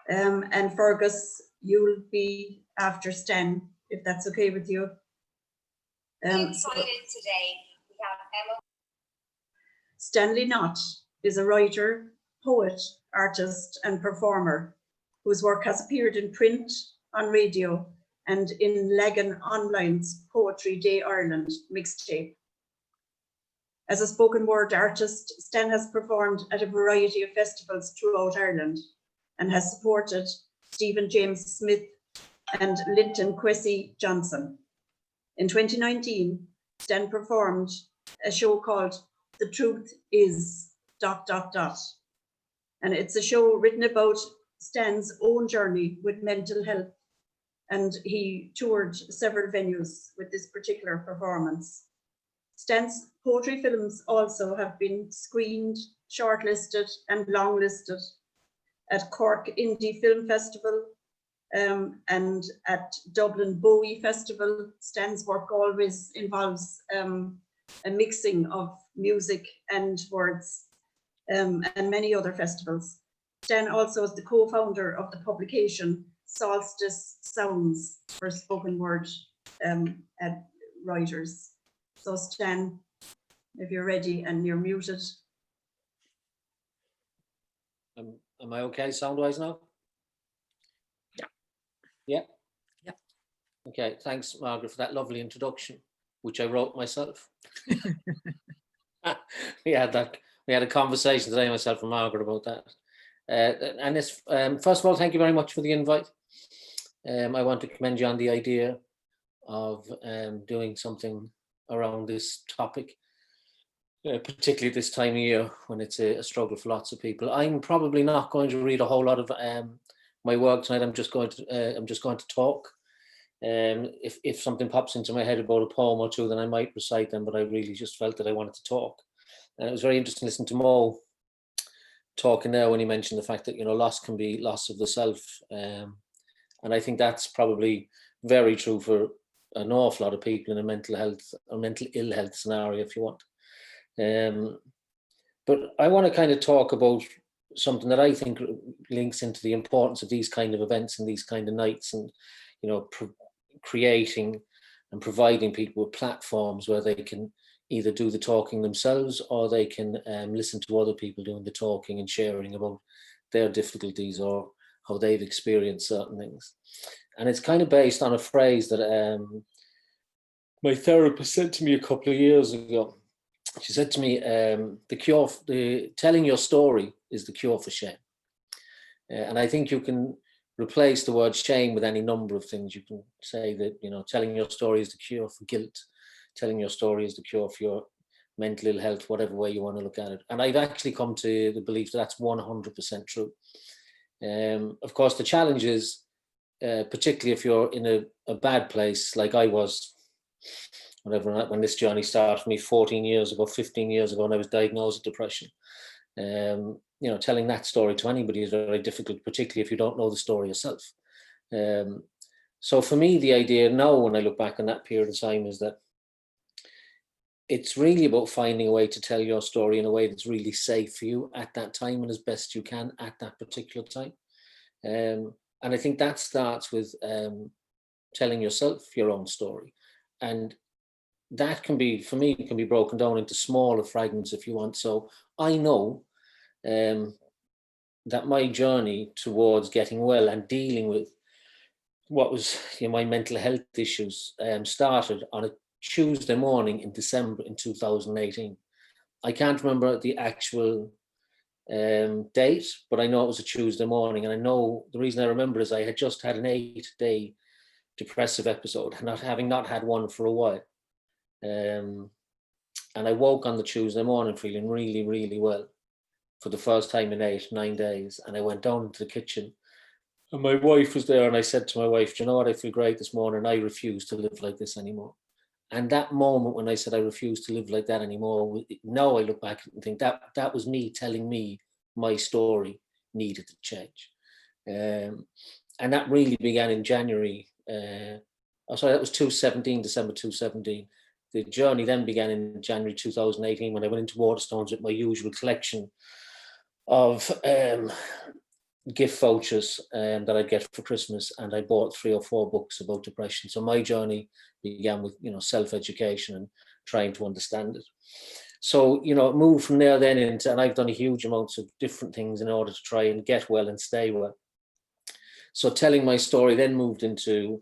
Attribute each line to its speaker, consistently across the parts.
Speaker 1: And Fergus, you'll be after Stan, if that's okay with you.
Speaker 2: Excited today. We have Emma.
Speaker 1: Stanley Notte is a writer, poet, artist, and performer whose work has appeared in print, on radio, and in Legan Online's Poetry Day Ireland mixtape. As a spoken word artist, Stan has performed at a variety of festivals throughout Ireland and has supported Stephen James Smith and Linton Kwesi Johnson. In 2019, Stan performed a show called The Truth Is ... And it's a show written about Stan's own journey with mental health, and he toured several venues with this particular performance. Stan's poetry films also have been screened, shortlisted, and longlisted at Cork Indie Film Festival and at Dublin Bowie Festival. Stan's work always involves a mixing of music and words, and many other festivals. Stan also is the co-founder of the publication Solstice Sounds for spoken word writers. So Stan, if you're ready and you're muted.
Speaker 3: Am I okay sound-wise now?
Speaker 4: Yeah.
Speaker 3: Yeah?
Speaker 4: Yeah.
Speaker 3: Okay, thanks, Margaret, for that lovely introduction, which I wrote myself. We had a conversation today, myself and Margaret, about that. And it's, first of all, thank you very much for the invite. I want to commend you on the idea of doing something around this topic, particularly this time of year when it's a struggle for lots of people. I'm probably not going to read a whole lot of my work tonight. I'm just going to talk. If something pops into my head about a poem or two, then I might recite them, but I really just felt that I wanted to talk. And it was very interesting listening to Mo talking there when he mentioned the fact that, you know, loss can be loss of the self. And I think that's probably very true for an awful lot of people in a mental health or mental ill health scenario, if you want. But I want to kind of talk about something that I think links into the importance of these kind of events and these kind of nights, and, you know, creating and providing people with platforms where they can either do the talking themselves, or they can listen to other people doing the talking and sharing about their difficulties or how they've experienced certain things. And it's kind of based on a phrase that my therapist said to me a couple of years ago. She said to me, telling your story is the cure for shame. And I think you can replace the word shame with any number of things. You can say that, you know, telling your story is the cure for guilt. Telling your story is the cure for your mental ill health, whatever way you want to look at it. And I've actually come to the belief that that's 100% true. Of course, the challenge is, particularly if you're in a bad place, like I was, when this journey started for me 14 years ago, 15 years ago, and I was diagnosed with depression. You know, telling that story to anybody is very difficult, particularly if you don't know the story yourself. So for me, the idea now, when I look back on that period of time, is that it's really about finding a way to tell your story in a way that's really safe for you at that time and as best you can at that particular time. And I think that starts with telling yourself your own story. And that can be, for me, can be broken down into smaller fragments if you want. So I know that my journey towards getting well and dealing with what was, you know, my mental health issues started on a Tuesday morning in December in 2018. I can't remember the actual date, but I know it was a Tuesday morning. And I know the reason I remember is I had just had an 8-day depressive episode, having not had one for a while. And I woke on the Tuesday morning feeling really, really well for the first time in 8-9 days. And I went down into the kitchen and my wife was there, and I said to my wife, do you know what, I feel great this morning. I refuse to live like this anymore. And that moment when I said I refuse to live like that anymore, now I look back and think that was me telling me my story needed to change. And that really began in January. That was December 2017. The journey then began in January 2018 when I went into Waterstones with my usual collection of gift vouchers that I get for Christmas, and I bought 3 or 4 books about depression. So my journey began with, self-education and trying to understand it. So, it moved from there then into, and I've done a huge amounts of different things in order to try and get well and stay well. So telling my story then moved into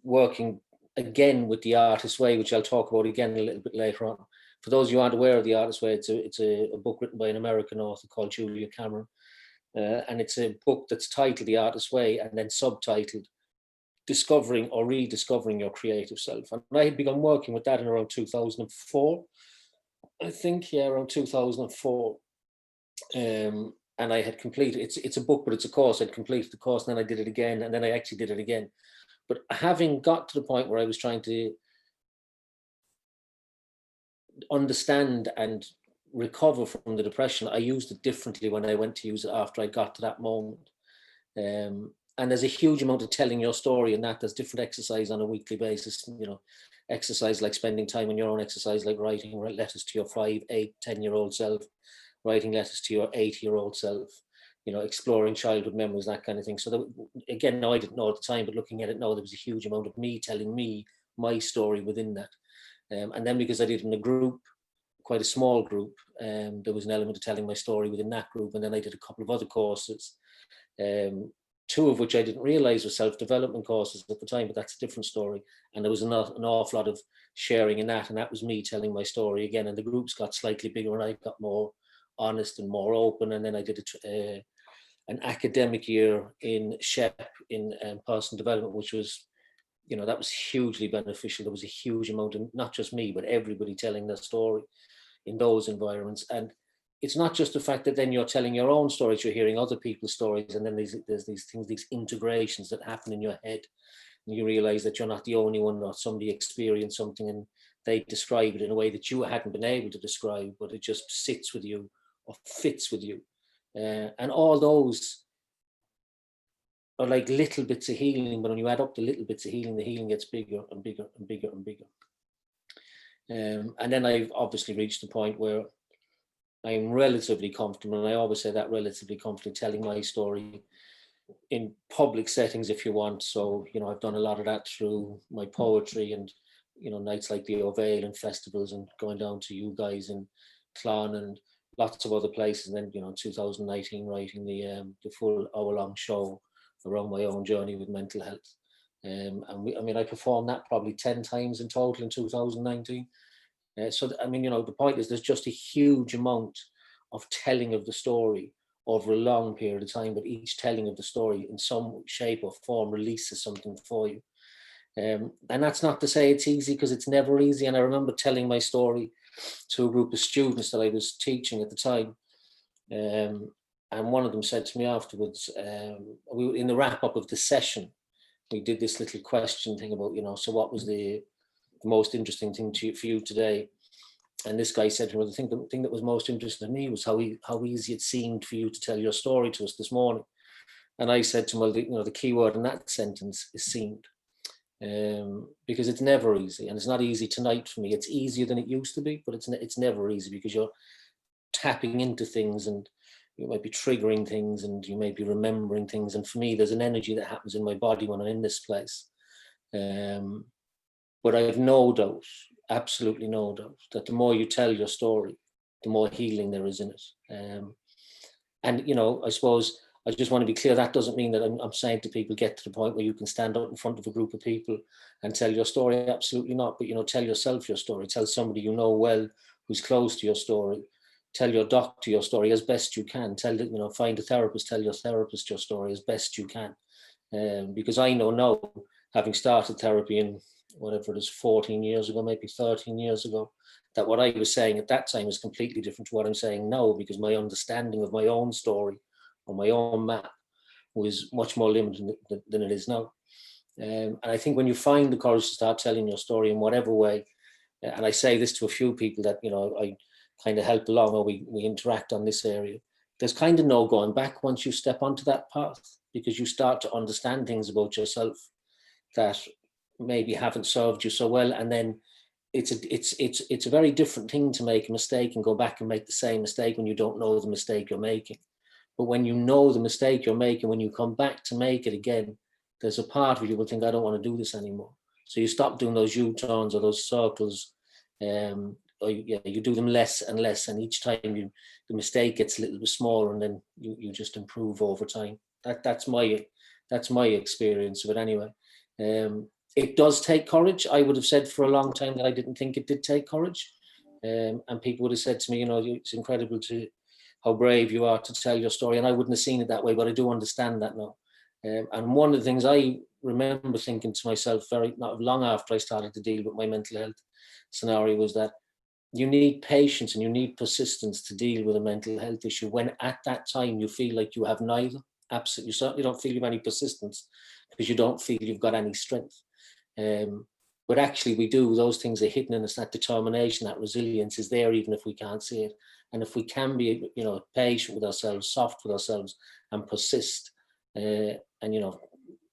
Speaker 3: working again with the Artist's Way, which I'll talk about again a little bit later on. For those of you who aren't aware of the Artist's Way, it's a book written by an American author called Julia Cameron. And it's a book that's titled The Artist's Way and then subtitled Discovering or Rediscovering Your Creative Self. And I had begun working with that in around 2004. I think, around 2004. And I had completed, it's a book, but it's a course. I'd completed the course, and then I did it again, and then I actually did it again. But having got to the point where I was trying to understand and recover from the depression, I used it differently when I went to use it after I got to that moment. And there's a huge amount of telling your story in that. There's different exercise on a weekly basis, exercise like spending time on your own, exercise like writing letters to your 5, 8, 10-year-old self, writing letters to your 80-year-old self, exploring childhood memories, that kind of thing. So again, now I didn't know at the time, but looking at it now, there was a huge amount of me telling me my story within that. And then because I did it in a group, quite a small group, there was an element of telling my story within that group. And then I did a couple of other courses, 2 of which I didn't realize were self-development courses at the time, but that's a different story. And there was an awful lot of sharing in that, and that was me telling my story again. And the groups got slightly bigger, and I got more honest and more open. And then I did an academic year in SHEP in personal development, which was, that was hugely beneficial. There was a huge amount of, not just me, but everybody telling their story in those environments. And it's not just the fact that then you're telling your own stories, you're hearing other people's stories, and then there's these things, these integrations that happen in your head, and you realize that you're not the only one, or somebody experienced something and they describe it in a way that you hadn't been able to describe, but it just sits with you or fits with you. And all those are like little bits of healing, but when you add up the little bits of healing, the healing gets bigger and bigger and bigger and bigger. And then I've obviously reached the point where I'm relatively comfortable, and I always say that, relatively comfortable telling my story in public settings, if you want. So, I've done a lot of that through my poetry and, nights like the Ovale and festivals, and going down to you guys in Clon and lots of other places. And then, 2019, writing the full hour-long show around my own journey with mental health. And I performed that probably 10 times in total in 2019. So, the point is, there's just a huge amount of telling of the story over a long period of time, but each telling of the story in some shape or form releases something for you. And that's not to say it's easy, because it's never easy. And I remember telling my story to a group of students that I was teaching at the time. And one of them said to me afterwards, in the wrap up of the session, we did this little question thing about, so what was the most interesting thing for you today? And this guy said to me, the thing that was most interesting to me was how easy it seemed for you to tell your story to us this morning. And I said to him, well, the key word in that sentence is seemed. Because it's never easy, and it's not easy tonight for me. It's easier than it used to be, but it's never easy, because you're tapping into things, and you might be triggering things, and you may be remembering things. And for me, there's an energy that happens in my body when I'm in this place. But I have no doubt, absolutely no doubt, that the more you tell your story, the more healing there is in it. And I suppose I just want to be clear, that doesn't mean that I'm saying to people, get to the point where you can stand up in front of a group of people and tell your story. Absolutely not. But, tell yourself your story. Tell somebody you know well who's close to your story. Tell your doctor your story as best you can. Find a therapist, tell your therapist your story as best you can. Because I know now, having started therapy in whatever it is, 14 years ago, maybe 13 years ago, that what I was saying at that time is completely different to what I'm saying now, because my understanding of my own story or my own map was much more limited than it is now. And I think when you find the courage to start telling your story in whatever way, and I say this to a few people that, I kind of help along, or we interact on this area, there's kind of no going back once you step onto that path, because you start to understand things about yourself that maybe haven't served you so well. And then it's a very different thing to make a mistake and go back and make the same mistake when you don't know the mistake you're making. But when you know the mistake you're making, when you come back to make it again, there's a part of you will think, I don't want to do this anymore. So you stop doing those U-turns or those circles. Or you do them less and less, and each time the mistake gets a little bit smaller, and then you just improve over time. That's my experience of it anyway. It does take courage. I would have said for a long time that I didn't think it did take courage, and people would have said to me, it's incredible how brave you are to tell your story, and I wouldn't have seen it that way, but I do understand that now. And one of the things I remember thinking to myself not long after I started to deal with my mental health scenario was that you need patience and you need persistence to deal with a mental health issue when at that time you feel like you have neither. Absolutely, you certainly don't feel you have any persistence because you don't feel you've got any strength. But actually we do. Those things are hidden in us. That determination, that resilience is there even if we can't see it. And if we can be, patient with ourselves, soft with ourselves, and persist, and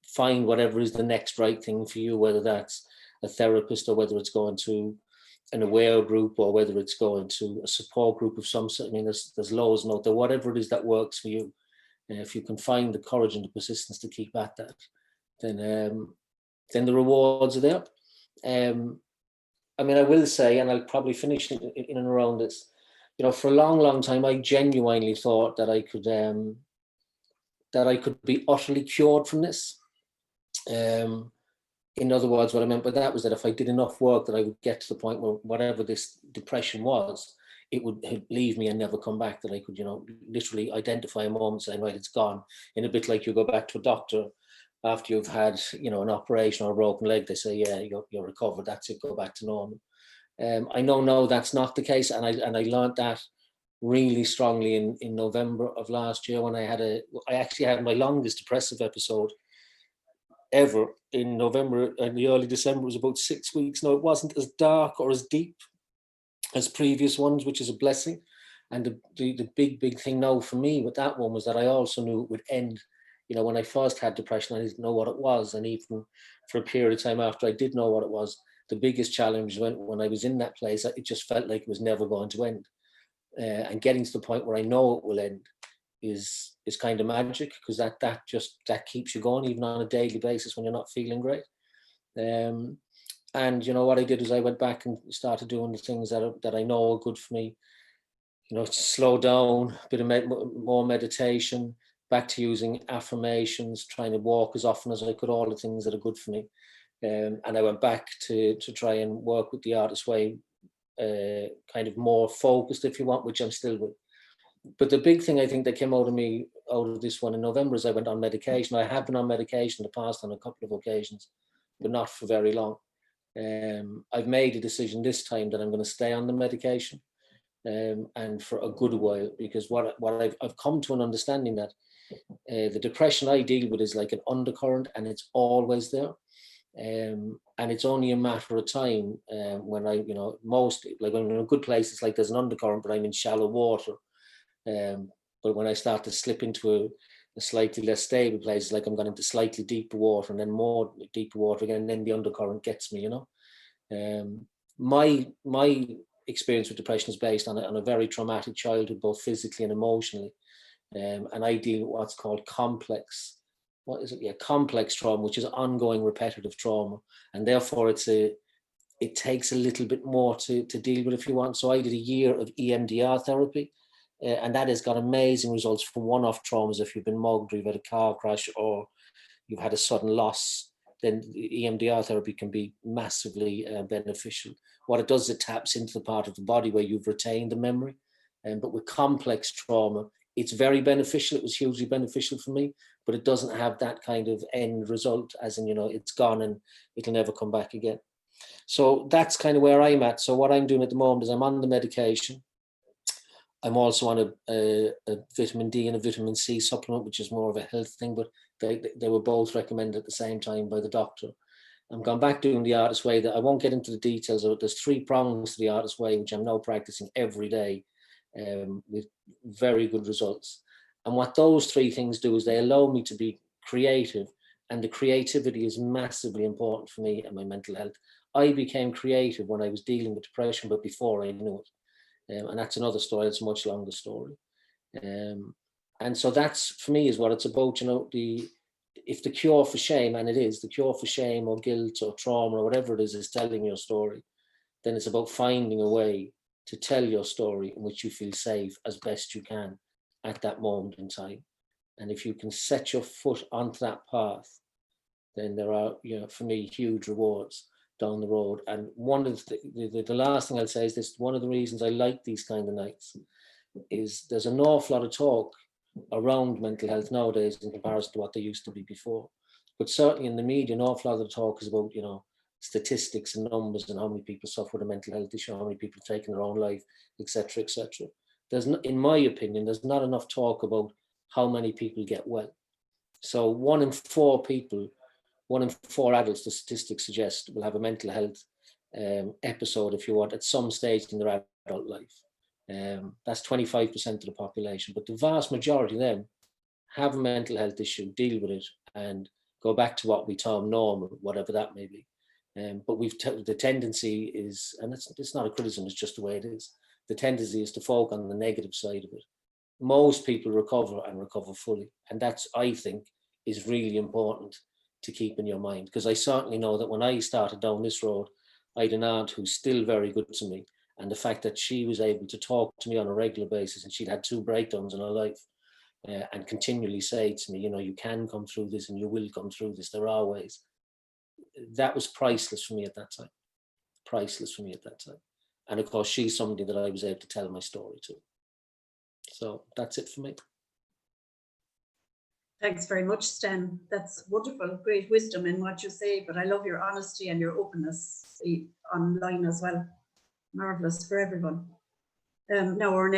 Speaker 3: find whatever is the next right thing for you, whether that's a therapist or whether it's going to an aware group or whether it's going to a support group of some sort. I mean, there's loads out there, whatever it is that works for you. And if you can find the courage and the persistence to keep at that, then the rewards are there. I mean, I will say, and I'll probably finish in and around this, for a long, long time, I genuinely thought that I could be utterly cured from this. In other words, what I meant by that was that if I did enough work that I would get to the point where whatever this depression was, it would leave me and never come back, that I could, literally identify a moment saying, right, it's gone. In a bit like you go back to a doctor after you've had, an operation or a broken leg, they say, yeah, you're recovered, that's it, go back to normal. I know now that's not the case, and I learned that really strongly in November of last year when I actually had my longest depressive episode ever in November, and the early December was about 6 weeks. Now, it wasn't as dark or as deep as previous ones, which is a blessing. And the big thing now for me with that one was that I also knew it would end. When I first had depression, I didn't know what it was. And even for a period of time after I did know what it was, the biggest challenge when I was in that place, it just felt like it was never going to end. And getting to the point where I know it will end is kind of magic, because that keeps you going even on a daily basis when you're not feeling great. And what I did is I went back and started doing the things that I know are good for me. Slow down, a bit of more meditation, back to using affirmations, trying to walk as often as I could, all the things that are good for me. And I went back to try and work with the Artist Way, kind of more focused, if you want, which I'm still with. But the big thing I think that came out of this one in November is I went on medication. I have been on medication in the past on a couple of occasions, but not for very long. I've made a decision this time that I'm going to stay on the medication, and for a good while, because what I've come to an understanding that the depression I deal with is like an undercurrent, and it's always there. And it's only a matter of time when mostly, like when I'm in a good place, it's like there's an undercurrent, but I'm in shallow water. But when I start to slip into a slightly less stable place, it's like I'm going into slightly deeper water and then more deeper water again, and then the undercurrent gets me, My experience with depression is based on a very traumatic childhood, both physically and emotionally. And I deal with what's called complex trauma, which is ongoing repetitive trauma. And therefore it takes a little bit more to deal with, if you want. So I did a year of EMDR therapy. And that has got amazing results for one-off traumas. If you've been mugged, or you've had a car crash, or you've had a sudden loss, then EMDR therapy can be massively beneficial. What it does is it taps into the part of the body where you've retained the memory. But with complex trauma, it's very beneficial. It was hugely beneficial for me, but it doesn't have that kind of end result, as in, it's gone and it'll never come back again. So that's kind of where I'm at. So what I'm doing at the moment is I'm on the medication. I'm also on a vitamin D and a vitamin C supplement, which is more of a health thing, but they were both recommended at the same time by the doctor. I'm going back doing the Artist Way. That I won't get into the details of it. There's 3 prongs to the Artist Way, which I'm now practicing every day with very good results. And what those 3 things do is they allow me to be creative, and the creativity is massively important for me and my mental health. I became creative when I was dealing with depression, but before I knew it. And that's another story. It's a much longer story. And so that's, for me, is what it's about. You know, if the cure for shame, and it is, the cure for shame or guilt or trauma or whatever it is telling your story, then it's about finding a way to tell your story in which you feel safe as best you can at that moment in time. And if you can set your foot onto that path, then there are, you know, for me, huge rewards down the road. And one of the last thing I'll say is this: one of the reasons I like these kind of nights is there's an awful lot of talk around mental health nowadays in comparison to what there used to be before. But certainly in the media, an awful lot of the talk is about, you know, statistics and numbers and how many people suffer with a mental health issue, how many people have taken their own life, etc., etc. There's not, in my opinion, there's not enough talk about how many people get well. So 1 in 4 people, 1 in 4 adults, the statistics suggest, will have a mental health episode, if you want, at some stage in their adult life. That's 25% of the population, but the vast majority of them have a mental health issue, deal with it, and go back to what we term normal, whatever that may be. But the tendency is, and it's not a criticism, it's just the way it is. The tendency is to focus on the negative side of it. Most people recover and recover fully, and that's, I think, is really important to keep in your mind, because I certainly know that when I started down this road, I had an aunt who's still very good to me, and the fact that she was able to talk to me on a regular basis, and she'd had 2 breakdowns in her life, and continually say to me, you know, you can come through this and you will come through this, there are ways. That was priceless for me at that time. Priceless for me at that time. And of course, she's somebody that I was able to tell my story to. So that's it for me.
Speaker 1: Thanks very much, Stan. That's wonderful, great wisdom in what you say, but I love your honesty and your openness online as well. Marvelous for everyone. Now our next